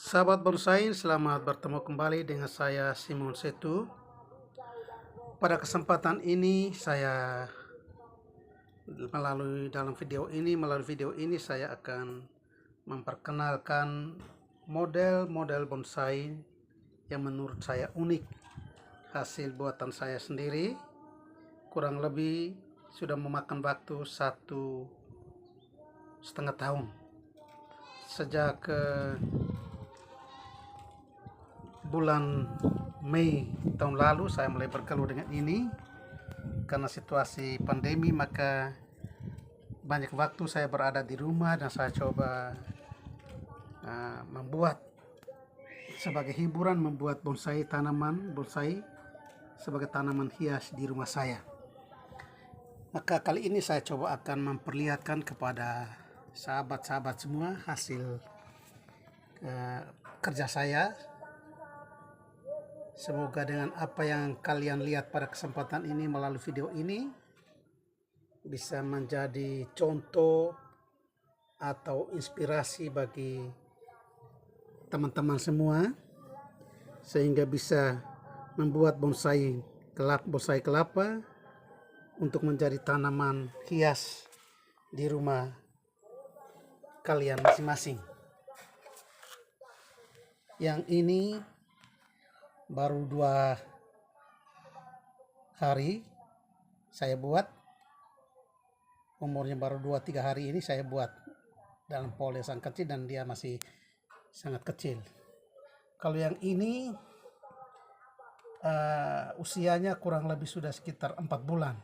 Sahabat bonsai, selamat bertemu kembali dengan saya Simon Setu. Pada kesempatan ini melalui video ini saya akan memperkenalkan model-model bonsai yang menurut saya unik, hasil buatan saya sendiri. Kurang lebih sudah memakan waktu 1,5 tahun sejak bulan Mei tahun lalu saya mulai bergelut dengan ini. Karena situasi pandemi, maka banyak waktu saya berada di rumah dan saya coba membuat sebagai hiburan, membuat tanaman bonsai sebagai tanaman hias di rumah saya. Maka kali ini saya coba akan memperlihatkan kepada sahabat-sahabat semua hasil kerja saya. Semoga dengan apa yang kalian lihat pada kesempatan ini melalui video ini bisa menjadi contoh atau inspirasi bagi teman-teman semua, sehingga bisa membuat bonsai kelapa untuk menjadi tanaman hias di rumah kalian masing-masing. Yang ini baru 2 hari saya buat, umurnya baru 2-3 hari ini saya buat dalam pot yang sangat kecil dan dia masih sangat kecil. Kalau yang ini usianya kurang lebih sudah sekitar 4 bulan.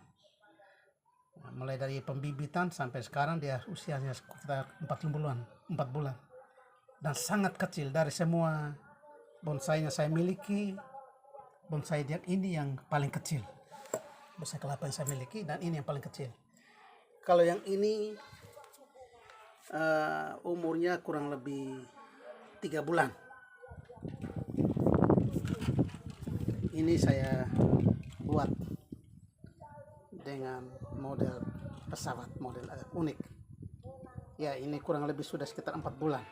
Mulai dari pembibitan sampai sekarang dia usianya sekitar 4 bulan. Dan sangat kecil dari semua bonsainya saya miliki. Bonsai yang ini yang paling kecil. Bonsai kelapa yang saya miliki dan ini yang paling kecil. Kalau yang ini umurnya kurang lebih 3 bulan. Ini saya buat dengan model pesawat, model agak unik. Ya, ini kurang lebih sudah sekitar 4 bulan.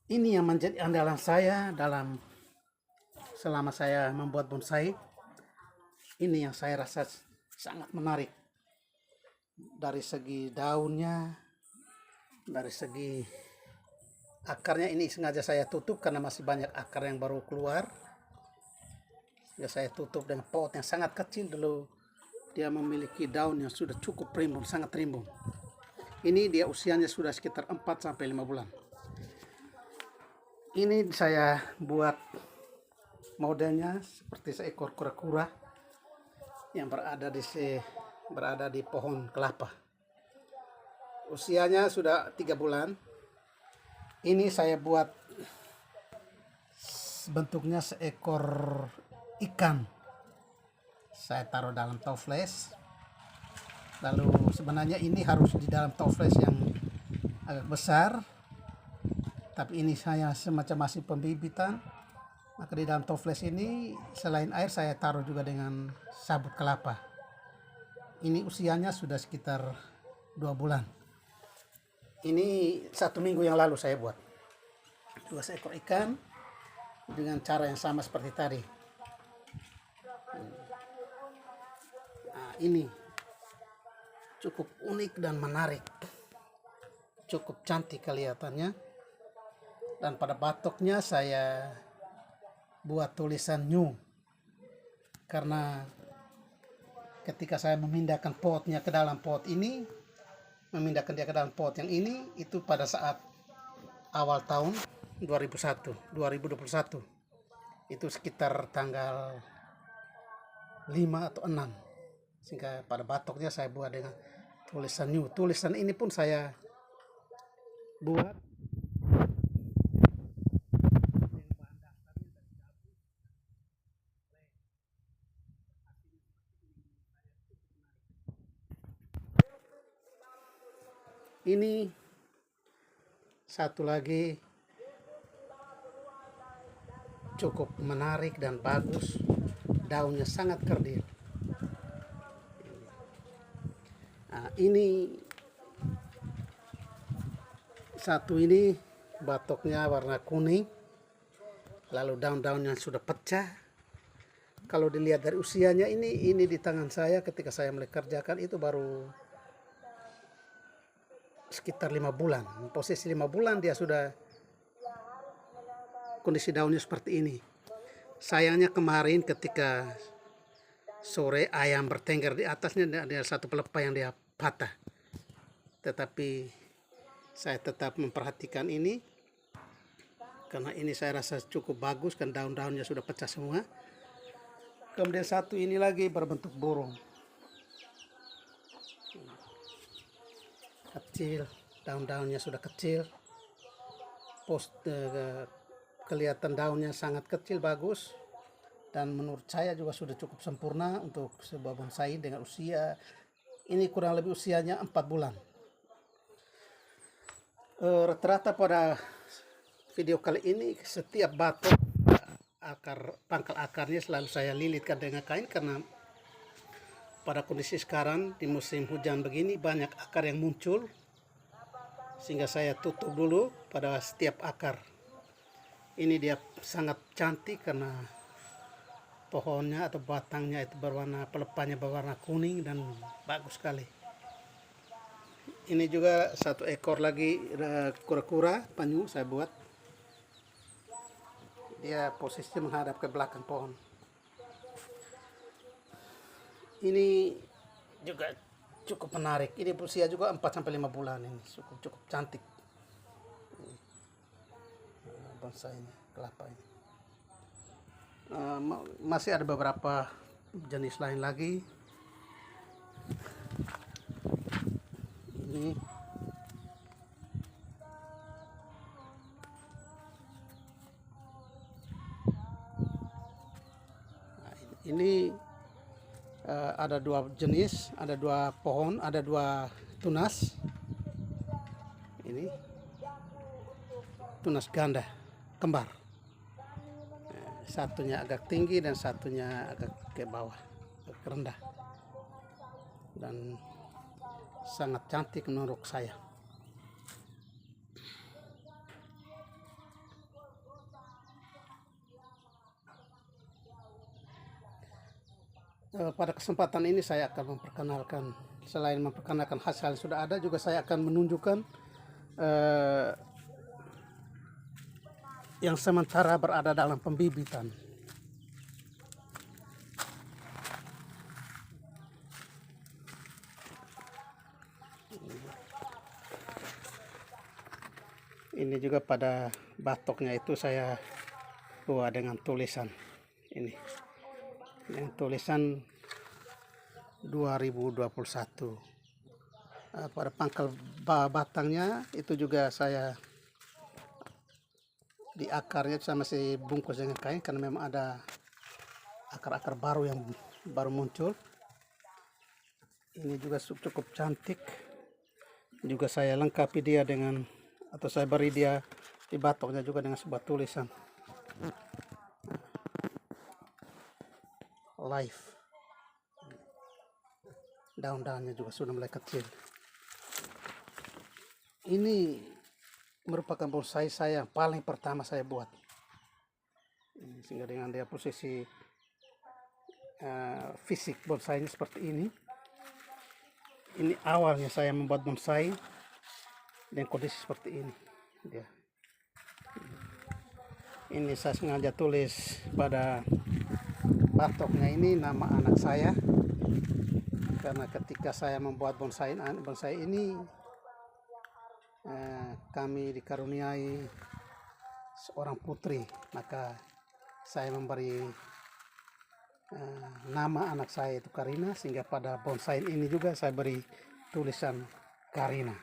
Ini yang menjadi andalan saya selama saya membuat bonsai. Ini yang saya rasa sangat menarik. Dari segi daunnya, dari segi akarnya, ini sengaja saya tutup karena masih banyak akar yang baru keluar. Ya, saya tutup dengan pot yang sangat kecil dulu. Dia memiliki daun yang sudah cukup rimbun, sangat rimbun. Ini dia usianya sudah sekitar 4-5 bulan. Ini saya buat modelnya seperti seekor kura-kura yang berada di pohon kelapa. Usianya sudah 3 bulan. Ini saya buat bentuknya seekor ikan. Saya taruh dalam toples. Lalu sebenarnya ini harus di dalam toples yang agak besar, tapi ini saya semacam masih pembibitan. Maka di dalam toples ini selain air saya taruh juga dengan sabut kelapa. Ini usianya sudah sekitar 2 bulan. Ini 1 minggu yang lalu saya buat. 2 ekor ikan dengan cara yang sama seperti tadi. Nah, ini cukup unik dan menarik. Cukup cantik kelihatannya. Dan pada batoknya saya buat tulisan new. Karena ketika saya memindahkan potnya ke dalam pot ini, memindahkan dia ke dalam pot yang ini, itu pada saat awal tahun 2021. Itu sekitar tanggal 5 atau 6. Sehingga pada batoknya saya buat dengan tulisan new. Tulisan ini pun saya buat ini. Satu lagi cukup menarik dan bagus, daunnya sangat kerdil. Nah, ini satu ini batoknya warna kuning, lalu daun-daunnya sudah pecah. Kalau dilihat dari usianya ini di tangan saya ketika saya mulai kerjakan itu baru sekitar 5 bulan. Posisi 5 bulan dia sudah kondisi daunnya seperti ini. Sayangnya kemarin ketika sore ayam bertengger di atasnya, ada satu pelepah yang dia patah. Tetapi saya tetap memperhatikan ini karena ini saya rasa cukup bagus kan, daun-daunnya sudah pecah semua. Kemudian satu ini lagi berbentuk burung, kecil, daun-daunnya sudah kecil, kelihatan daunnya sangat kecil, bagus, dan menurut saya juga sudah cukup sempurna untuk sebuah bonsai dengan usia ini kurang lebih usianya 4 bulan. Rata-rata pada video kali ini setiap batok pangkal akarnya selalu saya lilitkan dengan kain karena pada kondisi sekarang di musim hujan begini banyak akar yang muncul, sehingga saya tutup dulu pada setiap akar. Ini dia sangat cantik karena pohonnya atau batangnya itu berwarna, pelepahnya berwarna kuning dan bagus sekali. Ini juga satu ekor lagi kura-kura penyu saya buat. Dia posisinya menghadap ke belakang pohon. Ini juga cukup menarik. Ini usia juga 4-5 bulan. Ini cukup cantik. Bonsai ini, kelapa ini. Masih ada beberapa jenis lain lagi. Ini ada 2 jenis, ada 2 pohon, ada 2 tunas. Ini tunas ganda kembar, satunya agak tinggi dan satunya agak ke bawah, agak rendah, dan sangat cantik menurut saya. Pada kesempatan ini saya akan memperkenalkan, selain memperkenalkan hasil yang sudah ada, juga saya akan menunjukkan yang sementara berada dalam pembibitan. Ini juga pada batoknya itu saya buat dengan tulisan ini. Yang tulisan 2021. Pada pangkal batangnya itu juga saya di akarnya saya masih bungkus dengan kain karena memang ada akar-akar baru yang baru muncul. Ini juga cukup cantik. Juga saya lengkapi dia dengan, atau saya beri dia di batoknya juga dengan sebuah tulisan life. Daun-daunnya juga sudah mulai kecil. Ini merupakan bonsai saya yang paling pertama saya buat. Sehingga dengan dia posisi fisik bonsainya seperti ini. Ini awalnya saya membuat bonsai dengan kondisi seperti ini. Dia. Ini saya sengaja tulis pada batoknya ini nama anak saya, karena ketika saya membuat bonsai ini kami dikaruniai seorang putri, maka saya memberi nama anak saya itu Karina, sehingga pada bonsai ini juga saya beri tulisan Karina.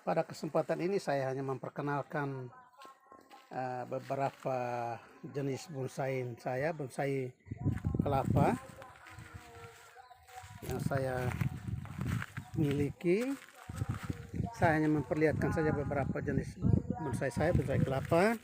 Pada kesempatan ini saya hanya memperkenalkan beberapa jenis bonsai saya, bonsai kelapa yang saya miliki. Saya hanya memperlihatkan saja beberapa jenis bonsai saya, bonsai kelapa.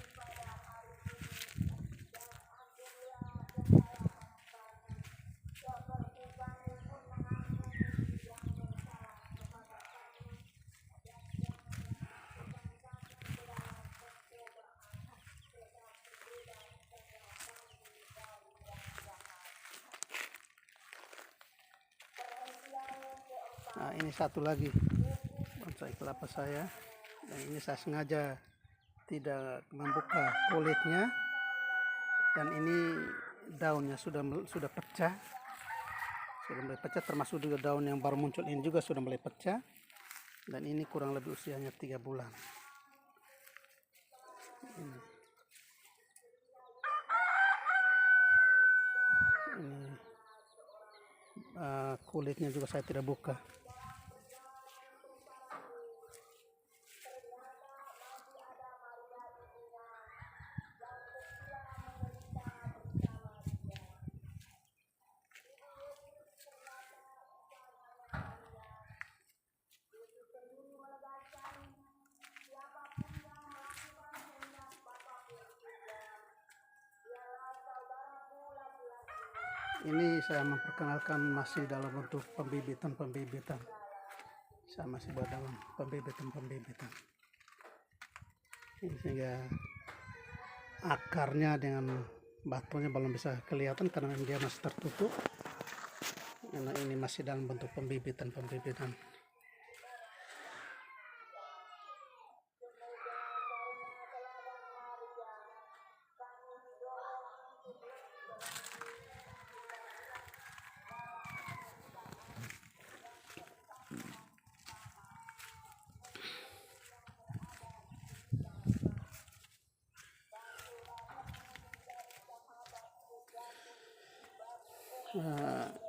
Nah, ini satu lagi bonsai kelapa saya, dan ini saya sengaja tidak membuka kulitnya, dan ini daunnya sudah pecah, termasuk juga daun yang baru muncul ini juga sudah mulai pecah, dan ini kurang lebih usianya 3 bulan. Ini kulitnya juga saya tidak buka. Ini saya memperkenalkan masih dalam bentuk pembibitan. Saya masih buat dalam pembibitan. Ini sehingga akarnya dengan batunya belum bisa kelihatan karena dia masih tertutup. Karena ini masih dalam bentuk pembibitan.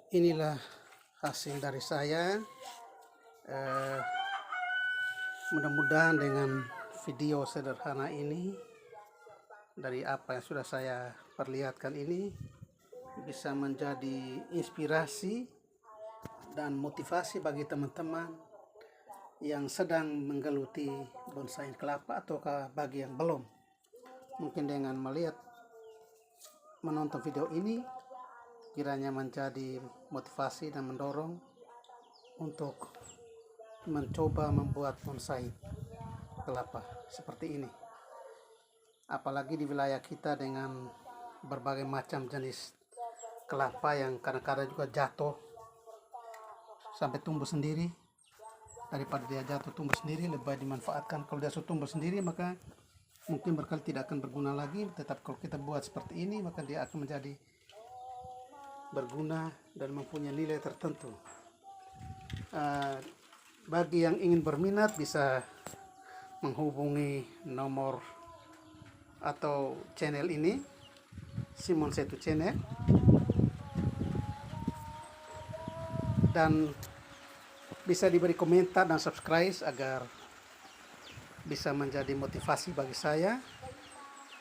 Inilah hasil dari saya. Mudah-mudahan dengan video sederhana ini, dari apa yang sudah saya perlihatkan ini, bisa menjadi inspirasi dan motivasi bagi teman-teman yang sedang menggeluti bonsai kelapa, ataukah bagi yang belum. Mungkin dengan menonton video ini kiranya menjadi motivasi dan mendorong untuk mencoba membuat bonsai kelapa seperti ini. Apalagi di wilayah kita dengan berbagai macam jenis kelapa yang kadang-kadang juga jatuh sampai tumbuh sendiri. Daripada dia jatuh tumbuh sendiri, lebih baik dimanfaatkan. Kalau dia sudah tumbuh sendiri, maka mungkin berkali tidak akan berguna lagi. Tetap kalau kita buat seperti ini, maka dia akan menjadi berguna dan mempunyai nilai tertentu. Bagi yang ingin berminat bisa menghubungi nomor atau channel ini, Simon Setu Channel, dan bisa diberi komentar dan subscribe agar bisa menjadi motivasi bagi saya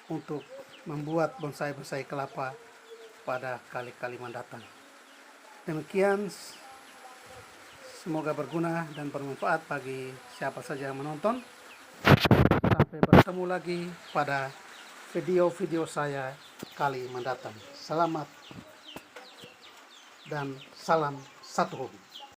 untuk membuat bonsai kelapa pada kali-kali mendatang. Demikian, semoga berguna dan bermanfaat bagi siapa saja yang menonton. Sampai bertemu lagi pada video-video saya kali mendatang. Selamat dan salam satu hobi.